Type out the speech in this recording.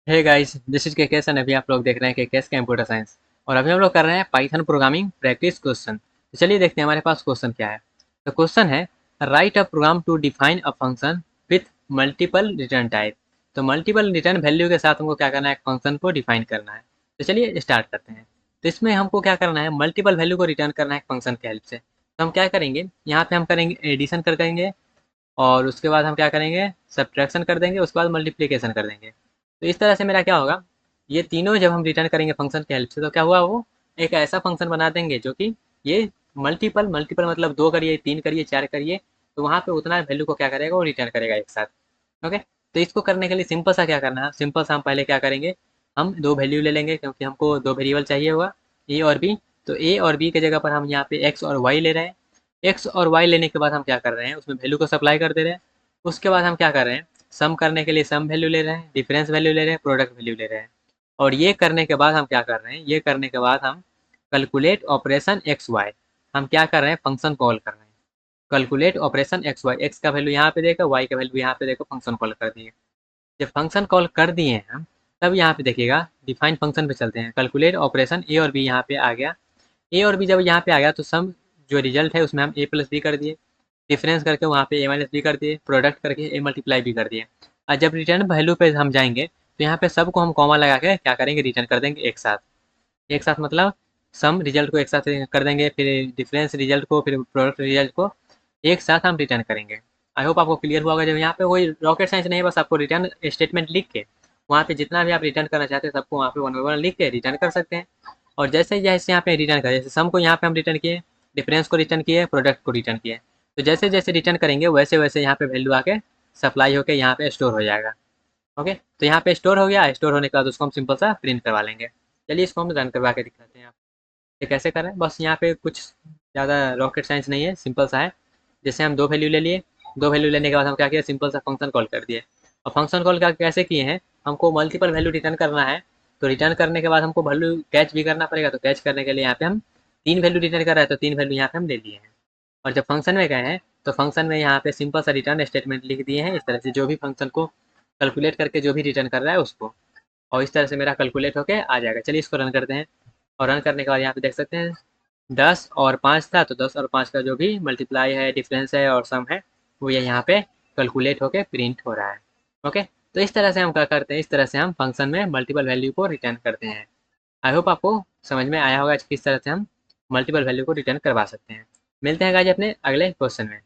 Hey guys, this is KKS and अभी आप लोग देख रहे हैं केकेएस कंप्यूटर साइंस। और अभी हम लोग कर रहे हैं पाइथन प्रोग्रामिंग प्रैक्टिस क्वेश्चन। तो चलिए देखते हैं हमारे पास क्वेश्चन क्या है। तो क्वेश्चन है, write a program to define a function with multiple return type. तो मल्टीपल रिटर्न वैल्यू के साथ हमको क्या करना है, एक फंक्शन को डिफाइन करना है। तो चलिए स्टार्ट करते हैं। तो इसमें हमको क्या करना है, मल्टीपल वैल्यू को रिटर्न करना है फंक्शन की हेल्प से। तो हम क्या करेंगे, यहाँ पे हम करेंगे एडिशन कर देंगे, और उसके बाद हम क्या करेंगे, सब्ट्रैक्शन कर देंगे, उसके बाद मल्टीप्लिकेशन कर देंगे। तो इस तरह से मेरा क्या होगा, ये तीनों जब हम रिटर्न करेंगे फंक्शन की हेल्प से, तो क्या हुआ, वो एक ऐसा फंक्शन बना देंगे जो कि ये मल्टीपल मल्टीपल मतलब दो करिए, तीन करिए, चार करिए, तो वहाँ पे उतना वैल्यू को क्या करेगा, वो रिटर्न करेगा एक साथ। ओके। तो इसको करने के लिए सिंपल सा क्या करना है, सिंपल सा हम पहले क्या करेंगे, हम दो वैल्यू ले लेंगे क्योंकि हमको दो वेरिएबल चाहिए हुआ, ए और बी। तो ए और बी की जगह पर हम यहाँ पे एक्स और वाई ले रहे हैं। एक्स और वाई लेने के बाद हम क्या कर रहे हैं, उसमें वैल्यू को सप्लाई कर दे रहे हैं। उसके बाद हम क्या कर रहे हैं, सम करने के लिए सम वैल्यू ले रहे हैं, डिफरेंस वैल्यू ले रहे हैं, प्रोडक्ट वैल्यू ले रहे हैं। और ये करने के बाद हम क्या कर रहे हैं, ये करने के बाद हम कैलकुलेट ऑपरेशन एक्स वाई, हम क्या कर रहे हैं, फंक्शन कॉल कर रहे हैं। Calculate operation X Y, X का वैल्यू यहाँ पे देखो, वाई का वैल्यू यहाँ पे देखो, फंक्शन कॉल कर दिए। जब फंक्शन कॉल कर दिए हैं हम, तब यहाँ पे देखिएगा डिफाइन फंक्शन पे चलते हैं। कैलकुलेट ऑपरेशन ए और बी यहाँ पे आ गया। ए और बी जब यहाँ पे आ गया तो सम जो रिजल्ट है उसमें हम ए प्लस बी कर दिए, डिफरेंस करके वहाँ पे ए माइनस बी कर दिए, प्रोडक्ट करके ए मल्टीप्लाई बी कर दिए। और जब रिटर्न वैल्यू पे हम जाएंगे तो यहाँ पे सबको हम कॉमा लगा के क्या करेंगे, रिटर्न कर देंगे एक साथ। एक साथ मतलब सम रिजल्ट को एक साथ कर देंगे, फिर डिफरेंस रिजल्ट को, फिर प्रोडक्ट रिजल्ट को एक साथ हम रिटर्न करेंगे। आई होप आपको क्लियर हुआ होगा। जब यहाँ पे कोई रॉकेट साइंस नहीं है, बस आपको रिटर्न स्टेटमेंट लिख के वहाँ पे जितना भी आप रिटर्न करना चाहते हैं सबको वहाँ पे वन बाई वन लिख के रिटर्न कर सकते हैं। और जैसे जैसे यहाँ पे रिटर्न करें, जैसे सम को यहाँ पे हम रिटर्न किए, डिफरेंस को रिटर्न किए, प्रोडक्ट को रिटर्न किए, तो जैसे जैसे रिटर्न करेंगे वैसे वैसे यहाँ पे वैल्यू आके सप्लाई होके यहाँ पे स्टोर हो जाएगा। ओके। तो यहाँ पे स्टोर हो गया, स्टोर होने के बाद उसको हम सिंपल सा प्रिंट करवा लेंगे। चलिए इसको हम रन करवा के दिखाते हैं। ये कैसे करें, बस यहाँ पे कुछ ज़्यादा रॉकेट साइंस नहीं है, सिंपल सा है। जैसे हम दो वैल्यू ले लिए, दो वैल्यू लेने के बाद हम क्या किया, सिंपल सा फंक्शन कॉल कर दिए। और फंक्शन कॉल का कैसे किए हैं, हमको मल्टीपल वैल्यू रिटर्न करना है। तो रिटर्न करने के बाद हमको वैल्यू कैच भी करना पड़ेगा, तो कैच करने के लिए यहाँ पे हम तीन वैल्यू रिटर्न कर रहे हैं, तो तीन वैल्यू यहाँ पे हम ले लिए हैं। और जब फंक्शन में गए हैं तो फंक्शन में यहाँ पे सिंपल सा रिटर्न स्टेटमेंट लिख दिए हैं, इस तरह से जो भी फंक्शन को कैलकुलेट करके जो भी रिटर्न कर रहा है उसको। और इस तरह से मेरा कैलकुलेट होके आ जाएगा। चलिए इसको रन करते हैं। और रन करने के बाद यहाँ पे देख सकते हैं 10 और 5 था, तो 10 और 5 का जो भी मल्टीप्लाई है, डिफरेंस है और सम है, वो ये यहाँ पे कैलकुलेट होके प्रिंट हो रहा है। ओके। तो इस तरह से हम क्या करते हैं, इस तरह से हम फंक्शन में मल्टीपल वैल्यू को रिटर्न करते हैं। आई होप आपको समझ में आया होगा किस तरह से हम मल्टीपल वैल्यू को रिटर्न करवा सकते हैं। मिलते हैं गाइस अपने अगले क्वेश्चन में।